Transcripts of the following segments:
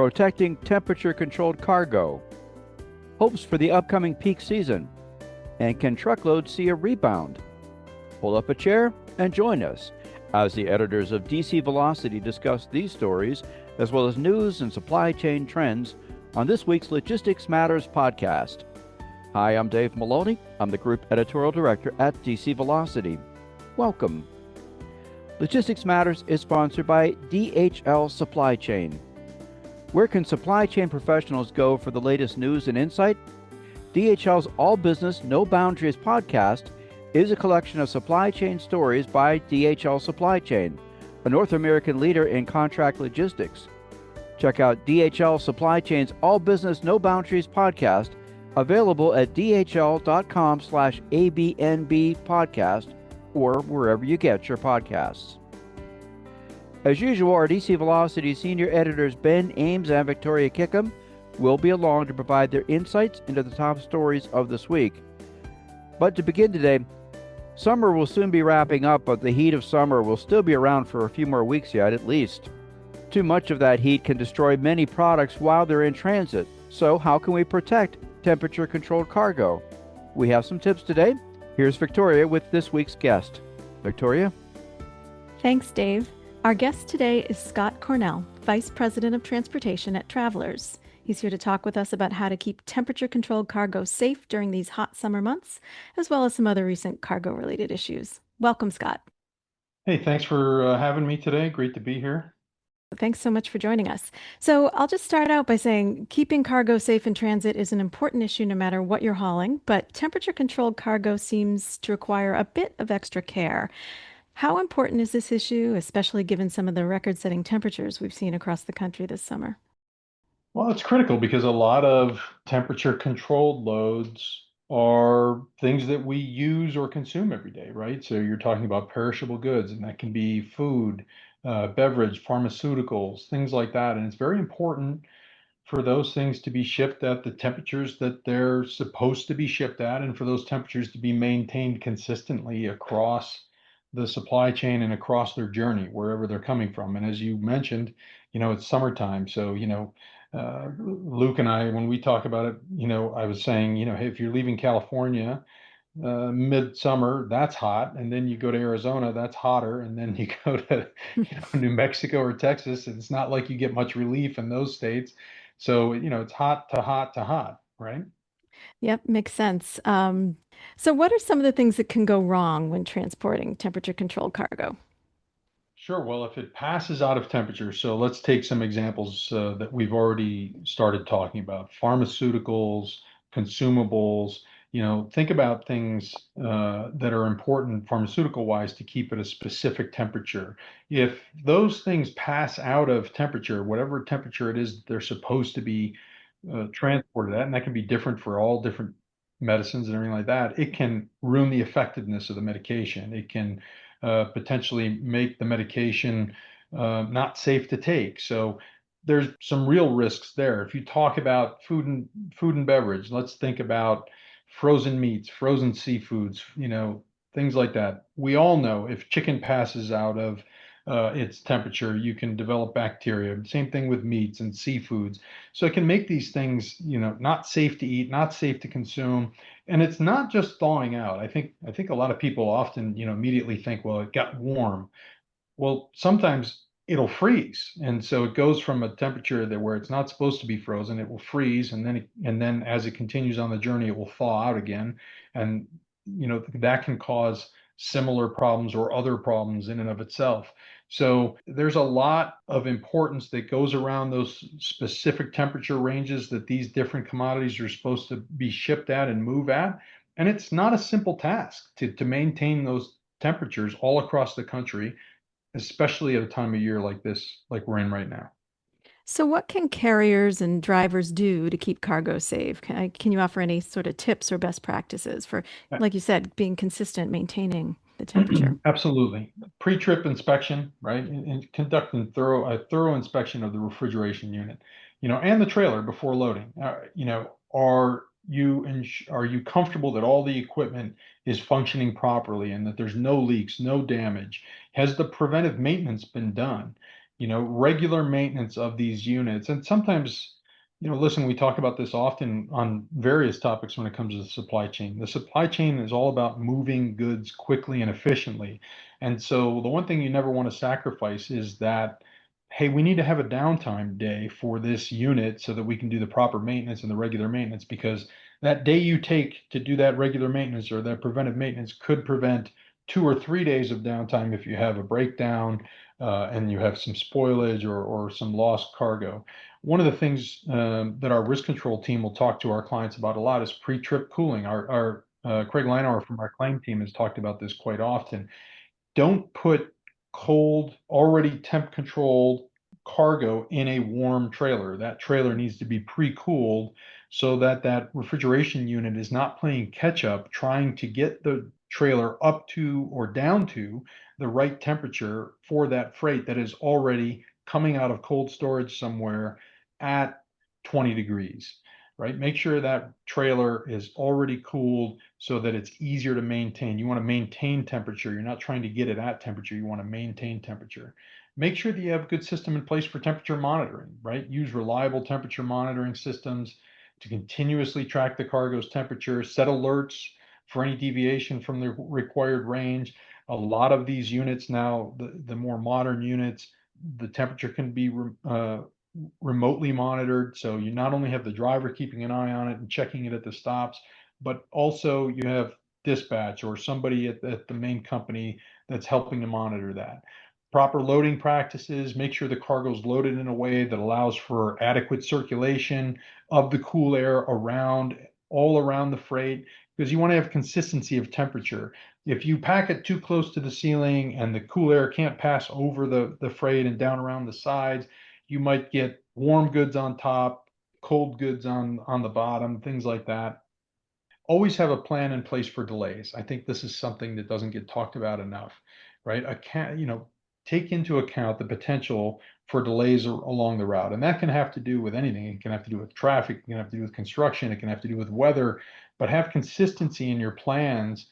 protecting temperature-controlled cargo, hopes for the upcoming peak season, and can truckload see a rebound? Pull up a chair and join us as the editors of DC Velocity discuss these stories, as well as news and supply chain trends on this week's Logistics Matters podcast. Hi, I'm Dave Maloney. I'm the Group Editorial Director at DC Velocity. Welcome. Logistics Matters is sponsored by DHL Supply Chain. Where can supply chain professionals go for the latest news and insight? DHL's All Business, No Boundaries podcast is a collection of supply chain stories by DHL Supply Chain, a North American leader in contract logistics. Check out DHL Supply Chain's All Business, No Boundaries podcast, available at dhl.com/ABNB podcast or wherever you get your podcasts. As usual, our DC Velocity senior editors Ben Ames and Victoria Kickham will be along to provide their insights into the top stories of this week. But to begin today, summer will soon be wrapping up, but the heat of summer will still be around for a few more weeks yet, at least. Too much of that heat can destroy many products while they're in transit. So how can we protect temperature-controlled cargo? We have some tips today. Here's Victoria with this week's guest. Victoria? Thanks, Dave. Our guest today is Scott Cornell, Vice President of Transportation at Travelers. He's here to talk with us about how to keep temperature-controlled cargo safe during these hot summer months, as well as some other recent cargo-related issues. Welcome, Scott. Hey, thanks for having me today. Great to be here. Thanks so much for joining us. So I'll just start out by saying keeping cargo safe in transit is an important issue no matter what you're hauling, but temperature-controlled cargo seems to require a bit of extra care. How important is this issue, especially given some of the record-setting temperatures we've seen across the country this summer? Well, it's critical because a lot of temperature-controlled loads are things that we use or consume every day, right? So you're talking about perishable goods, and that can be food, beverage, pharmaceuticals, things like that. And it's very important for those things to be shipped at the temperatures that they're supposed to be shipped at, and for those temperatures to be maintained consistently across the supply chain and across their journey, wherever they're coming from. And as you mentioned, it's summertime. So, Luke and I, when we talk about it, I was saying, hey, if you're leaving California, midsummer, that's hot. And then you go to Arizona, that's hotter. And then you go to New Mexico or Texas, and it's not like you get much relief in those states. So, it's hot to hot to hot, right? Yep, makes sense. So what are some of the things that can go wrong when transporting temperature-controlled cargo? Sure. Well, if it passes out of temperature, so let's take some examples that we've already started talking about. Pharmaceuticals, consumables, think about things that are important pharmaceutical-wise to keep at a specific temperature. If those things pass out of temperature, whatever temperature it is they're supposed to be transported at, and that can be different for all different medicines and everything like that, it can ruin the effectiveness of the medication. It can potentially make the medication not safe to take. So there's some real risks there. If you talk about food and beverage, let's think about frozen meats, frozen seafoods, things like that. We all know if chicken passes out of its temperature, you can develop bacteria. Same thing with meats and seafoods. So it can make these things, not safe to eat, not safe to consume. And it's not just thawing out. I think a lot of people often, immediately think, well, it got warm. Well, sometimes it'll freeze. And so it goes from a temperature where it's not supposed to be frozen, it will freeze, and then as it continues on the journey, it will thaw out again. And that can cause similar problems or other problems in and of itself. So there's a lot of importance that goes around those specific temperature ranges that these different commodities are supposed to be shipped at and move at. And it's not a simple task to maintain those temperatures all across the country, especially at a time of year like this, like we're in right now. So what can carriers and drivers do to keep cargo safe? Can you offer any sort of tips or best practices for, like you said, being consistent, maintaining the temperature? Absolutely. Pre-trip inspection, right? And conducting a thorough inspection of the refrigeration unit, and the trailer before loading. Are you comfortable that all the equipment is functioning properly and that there's no leaks, no damage? Has the preventive maintenance been done? regular maintenance of these units. And sometimes, listen, we talk about this often on various topics when it comes to the supply chain. The supply chain is all about moving goods quickly and efficiently. And so the one thing you never want to sacrifice is that, hey, we need to have a downtime day for this unit so that we can do the proper maintenance and the regular maintenance, because that day you take to do that regular maintenance or that preventive maintenance could prevent 2 or 3 days of downtime if you have a breakdown and you have some spoilage or some lost cargo. One of the things that our risk control team will talk to our clients about a lot is pre-trip cooling. Our Craig Leinauer from our claim team has talked about this quite often. Don't put cold, already temp controlled cargo in a warm trailer. That trailer needs to be pre-cooled so that that refrigeration unit is not playing catch up, trying to get the trailer up to or down to the right temperature for that freight that is already coming out of cold storage somewhere at 20 degrees, right? Make sure that trailer is already cooled so that it's easier to maintain. You want to maintain temperature. You're not trying to get it at temperature. You want to maintain temperature. Make sure that you have a good system in place for temperature monitoring, right? Use reliable temperature monitoring systems to continuously track the cargo's temperature, set alerts for any deviation from the required range. A lot of these units now, the more modern units, the temperature can be remotely monitored. So you not only have the driver keeping an eye on it and checking it at the stops, but also you have dispatch or somebody at the main company that's helping to monitor that. Proper loading practices, make sure the cargo is loaded in a way that allows for adequate circulation of the cool air all around the freight, because you want to have consistency of temperature. If you pack it too close to the ceiling and the cool air can't pass over the freight and down around the sides, you might get warm goods on top, cold goods on the bottom, things like that. Always have a plan in place for delays. I think this is something that doesn't get talked about enough, right? Take into account the potential for delays along the route. And that can have to do with anything. It can have to do with traffic, it can have to do with construction, it can have to do with weather, but have consistency in your plans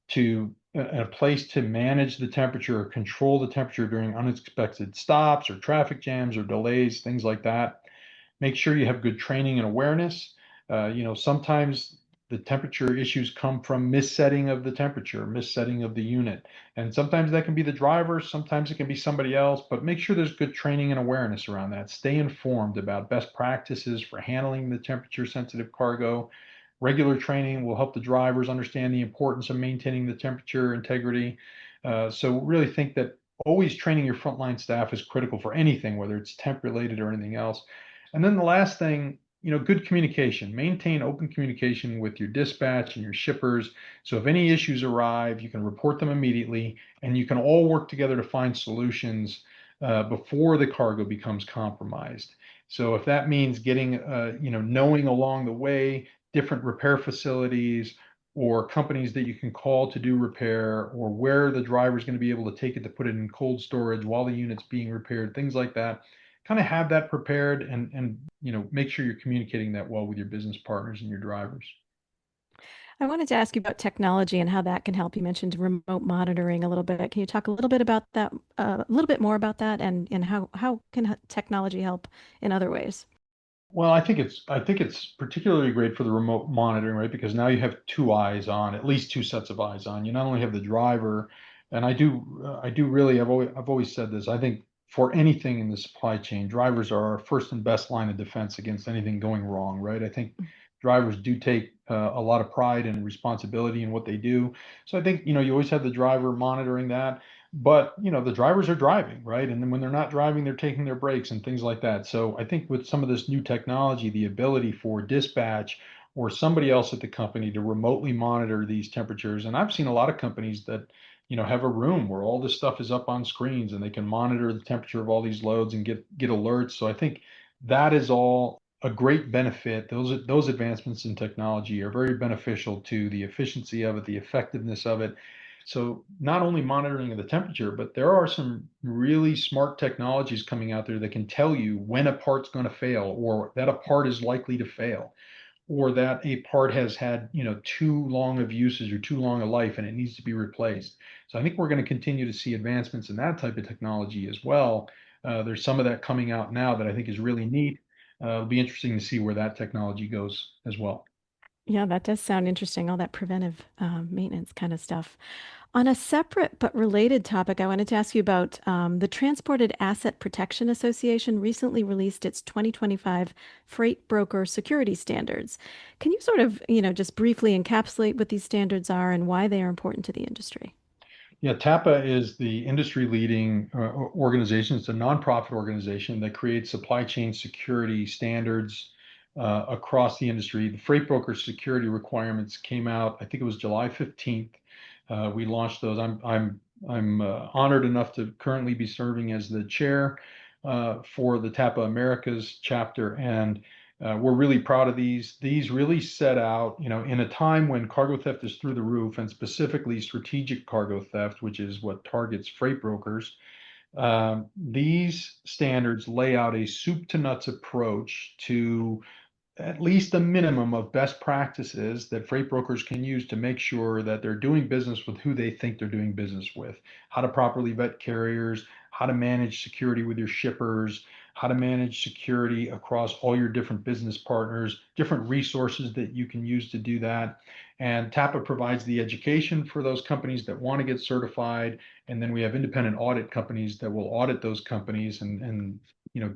to a place to manage the temperature or control the temperature during unexpected stops or traffic jams or delays, things like that. Make sure you have good training and awareness. Sometimes the temperature issues come from missetting of the temperature, missetting of the unit. And sometimes that can be the driver, sometimes it can be somebody else, but make sure there's good training and awareness around that. Stay informed about best practices for handling the temperature sensitive cargo. Regular training will help the drivers understand the importance of maintaining the temperature integrity. So really think that always training your frontline staff is critical for anything, whether it's temp related or anything else. And then the last thing, good communication. Maintain open communication with your dispatch and your shippers. So if any issues arrive, you can report them immediately, and you can all work together to find solutions before the cargo becomes compromised. So if that means getting, knowing along the way different repair facilities or companies that you can call to do repair, or where the driver is going to be able to take it to put it in cold storage while the unit's being repaired, things like that. Kind of have that prepared and make sure you're communicating that well with your business partners and your drivers. I wanted to ask you about technology and how that can help. You mentioned remote monitoring a little bit. Can you talk a little bit about that, a little bit more about that, and how can technology help in other ways? Well, I think it's particularly great for the remote monitoring, right? Because now you have two eyes on, at least two sets of eyes on. You not only have the driver, and I do really, I've always said this. I think for anything in the supply chain, drivers are our first and best line of defense against anything going wrong, right? I think drivers do take a lot of pride and responsibility in what they do. So I think, you always have the driver monitoring that. But the drivers are driving, right? And then when they're not driving, they're taking their breaks and things like that. So I think with some of this new technology, the ability for dispatch or somebody else at the company to remotely monitor these temperatures, and I've seen a lot of companies that have a room where all this stuff is up on screens and they can monitor the temperature of all these loads and get alerts. So I think that is all a great benefit. Those advancements in technology are very beneficial to the efficiency of it, the effectiveness of it. So not only monitoring of the temperature, but there are some really smart technologies coming out there that can tell you when a part's going to fail, or that a part is likely to fail, or that a part has had, too long of usage or too long a life and it needs to be replaced. So I think we're going to continue to see advancements in that type of technology as well, There's some of that coming out now that I think is really neat. It'll be interesting to see where that technology goes as well. Yeah, that does sound interesting, all that preventive maintenance kind of stuff. On a separate but related topic, I wanted to ask you about the Transported Asset Protection Association recently released its 2025 Freight Broker Security Standards. Can you sort of, just briefly encapsulate what these standards are and why they are important to the industry? Yeah, TAPA is the industry leading organization. It's a nonprofit organization that creates supply chain security standards across the industry. The freight broker security requirements came out, I think it was July 15th. We launched those. I'm honored enough to currently be serving as the chair for the TAPA Americas chapter, and we're really proud of these. These really set out, in a time when cargo theft is through the roof, and specifically strategic cargo theft, which is what targets freight brokers. These standards lay out a soup to nuts approach to at least a minimum of best practices that freight brokers can use to make sure that they're doing business with who they think they're doing business with, how to properly vet carriers, how to manage security with your shippers, how to manage security across all your different business partners, different resources that you can use to do that. And TAPA provides the education for those companies that want to get certified. And then we have independent audit companies that will audit those companies and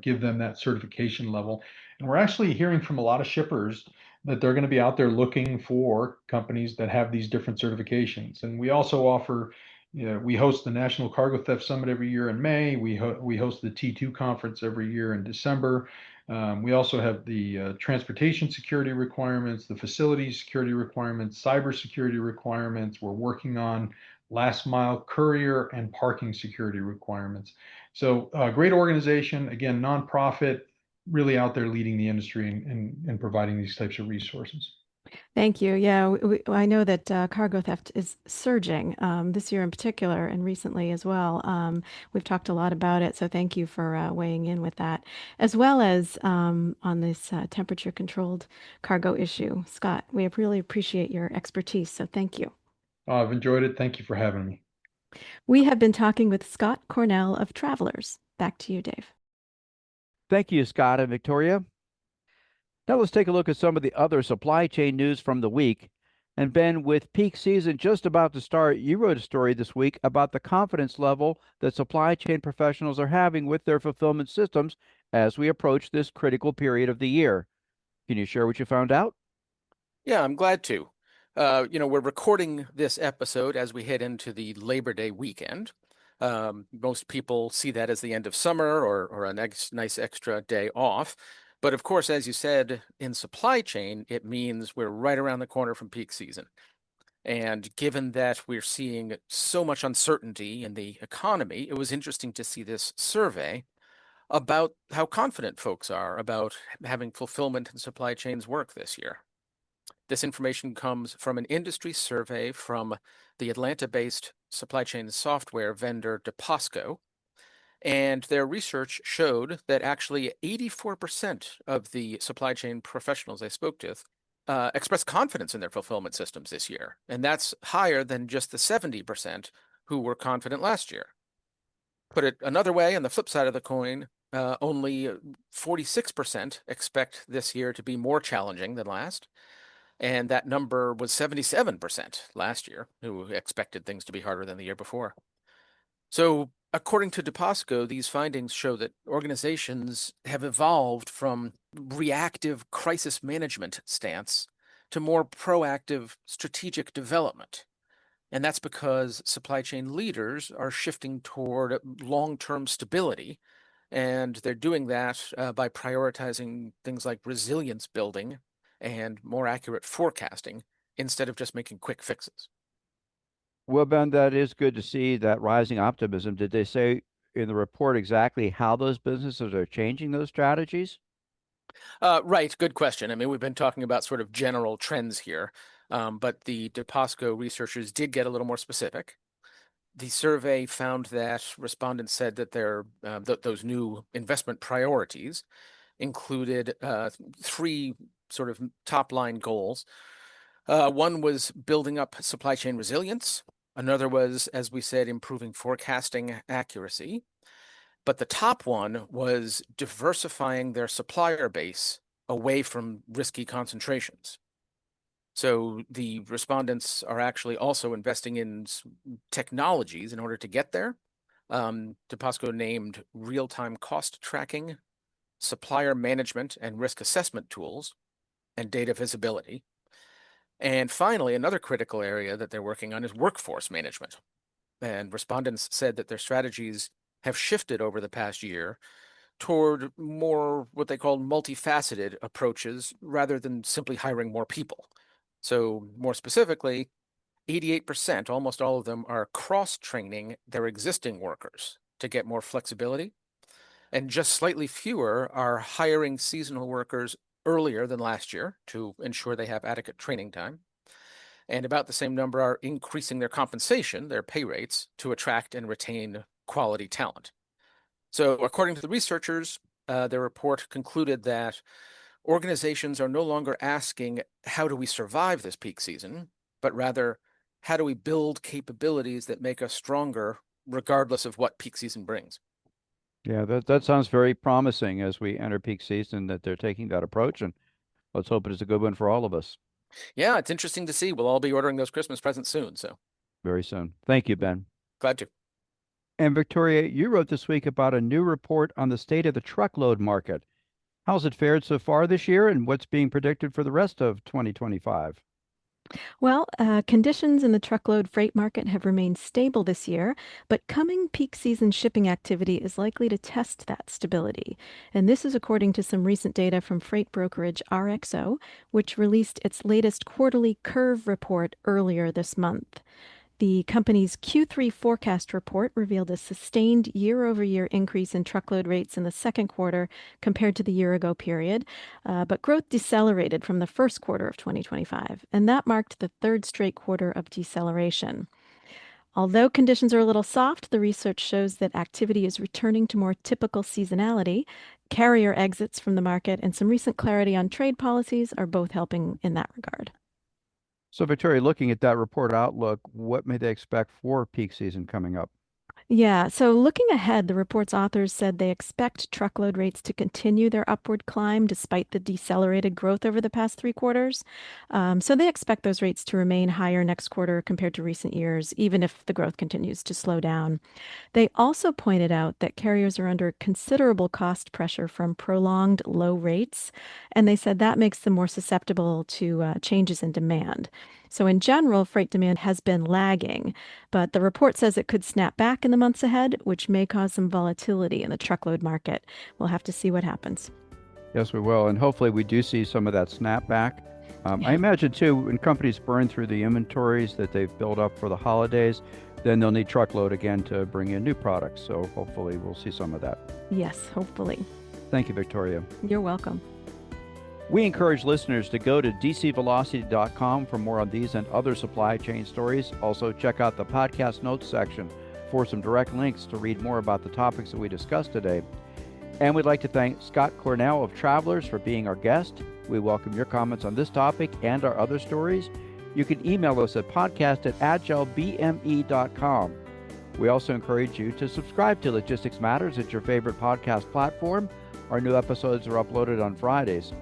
give them that certification level. And we're actually hearing from a lot of shippers that they're going to be out there looking for companies that have these different certifications. And we also offer, we host the National Cargo Theft Summit every year in May. We host the T2 conference every year in December. We also have the transportation security requirements, the facility security requirements, cyber security requirements. We're working on last mile courier and parking security requirements. So great organization, again, nonprofit, really out there leading the industry and providing these types of resources. Thank you. Yeah, I know that cargo theft is surging this year in particular and recently as well. We've talked a lot about it, so thank you for weighing in with that, as well as on this temperature controlled cargo issue. Scott, we really appreciate your expertise, so thank you. I've enjoyed it. Thank you for having me. We have been talking with Scott Cornell of Travelers. Back to you, Dave. Thank you, Scott and Victoria. Now let's take a look at some of the other supply chain news from the week. And Ben, with peak season just about to start, you wrote a story this week about the confidence level that supply chain professionals are having with their fulfillment systems as we approach this critical period of the year. Can you share what you found out? Yeah, I'm glad to. We're recording this episode as we head into the Labor Day weekend. Most people see that as the end of summer or a nice extra day off. But of course, as you said, in supply chain, it means we're right around the corner from peak season. And given that we're seeing so much uncertainty in the economy, it was interesting to see this survey about how confident folks are about having fulfillment and supply chains work this year. This information comes from an industry survey from the Atlanta-based supply chain software vendor DePosco. And their research showed that actually 84% of the supply chain professionals I spoke to expressed confidence in their fulfillment systems this year. And that's higher than just the 70% who were confident last year. Put it another way, on the flip side of the coin, only 46% expect this year to be more challenging than last. And that number was 77% last year, who expected things to be harder than the year before. So, according to DePosco, these findings show that organizations have evolved from reactive crisis management stance to more proactive strategic development. And that's because supply chain leaders are shifting toward long-term stability. And they're doing that by prioritizing things like resilience building and more accurate forecasting instead of just making quick fixes. Well, Ben, that is good to see that rising optimism. Did they say in the report exactly how those businesses are changing those strategies? Right, good question. I mean, we've been talking about sort of general trends here, but the DePosco researchers did get a little more specific. The survey found that respondents said that those new investment priorities included three sort of top-line goals. One was building up supply chain resilience. Another was, as we said, improving forecasting accuracy. But the top one was diversifying their supplier base away from risky concentrations. So the respondents are actually also investing in technologies in order to get there. DePasco named real-time cost tracking, supplier management and risk assessment tools, and data visibility. And finally, another critical area that they're working on is workforce management. And respondents said that their strategies have shifted over the past year toward more what they call multifaceted approaches rather than simply hiring more people. So more specifically, 88%, almost all of them, are cross-training their existing workers to get more flexibility, and just slightly fewer are hiring seasonal workers earlier than last year to ensure they have adequate training time. And about the same number are increasing their compensation, their pay rates, to attract and retain quality talent. So according to the researchers, their report concluded that organizations are no longer asking, how do we survive this peak season, but rather, how do we build capabilities that make us stronger regardless of what peak season brings? Yeah, that sounds very promising as we enter peak season that they're taking that approach, and let's hope it is a good one for all of us Yeah, it's interesting to see. We'll all be ordering those Christmas presents soon, so very soon. Thank you, Ben. glad to. And Victoria, you wrote this week about a new report on the state of the truckload market. How's it fared so far this year, and what's being predicted for the rest of 2025? Well, conditions in the truckload freight market have remained stable this year, but coming peak season shipping activity is likely to test that stability. And this is according to some recent data from freight brokerage RXO, which released its latest quarterly curve report earlier this month. The company's Q3 forecast report revealed a sustained year-over-year increase in truckload rates in the second quarter compared to the year-ago period, but growth decelerated from the first quarter of 2025, and that marked the third straight quarter of deceleration. Although conditions are a little soft, the research shows that activity is returning to more typical seasonality. Carrier exits from the market and some recent clarity on trade policies are both helping in that regard. So, Victoria, looking at that report outlook, what may they expect for peak season coming up? Yeah, so looking ahead, the report's authors said they expect truckload rates to continue their upward climb despite the decelerated growth over the past 3 quarters. So they expect those rates to remain higher next quarter compared to recent years, even if the growth continues to slow down. They also pointed out that carriers are under considerable cost pressure from prolonged low rates, and they said that makes them more susceptible to changes in demand. So in general, freight demand has been lagging, but the report says it could snap back in the months ahead, which may cause some volatility in the truckload market. We'll have to see what happens. Yes, we will. And hopefully we do see some of that snapback. I imagine, too, when companies burn through the inventories that they've built up for the holidays, then they'll need truckload again to bring in new products. So hopefully we'll see some of that. Yes, hopefully. Thank you, Victoria. You're welcome. We encourage listeners to go to dcvelocity.com for more on these and other supply chain stories. Also, check out the podcast notes section for some direct links to read more about the topics that we discussed today. And we'd like to thank Scott Cornell of Travelers for being our guest. We welcome your comments on this topic and our other stories. You can email us at podcast@agilebme.com. We also encourage you to subscribe to Logistics Matters at your favorite podcast platform. Our new episodes are uploaded on Fridays.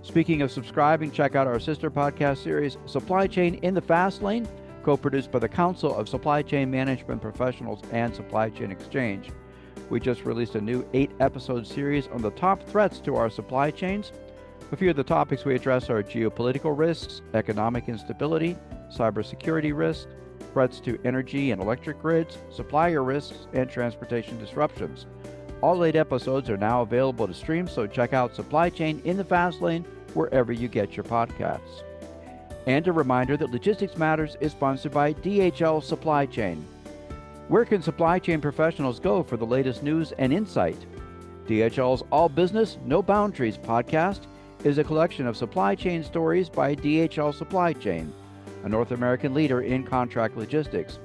Speaking of subscribing, check out our sister podcast series, Supply Chain in the Fast Lane, co-produced by the Council of Supply Chain Management Professionals and Supply Chain Exchange. We just released a new 8-episode series on the top threats to our supply chains. A few of the topics we address are geopolitical risks, economic instability, cybersecurity risks, threats to energy and electric grids, supplier risks, and transportation disruptions. All 8 episodes are now available to stream, so check out Supply Chain in the Fast Lane wherever you get your podcasts. And a reminder that Logistics Matters is sponsored by DHL Supply Chain. Where can supply chain professionals go for the latest news and insight? DHL's All Business, No Boundaries podcast is a collection of supply chain stories by DHL Supply Chain, a North American leader in contract logistics.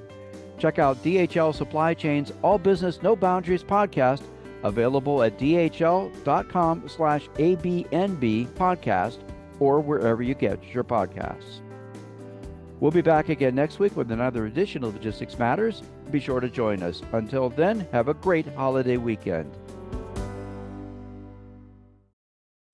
Check out DHL Supply Chain's All Business, No Boundaries podcast, available at dhl.com/ABNB podcast or wherever you get your podcasts. We'll be back again next week with another edition of Logistics Matters. Be sure to join us. Until then, have a great holiday weekend.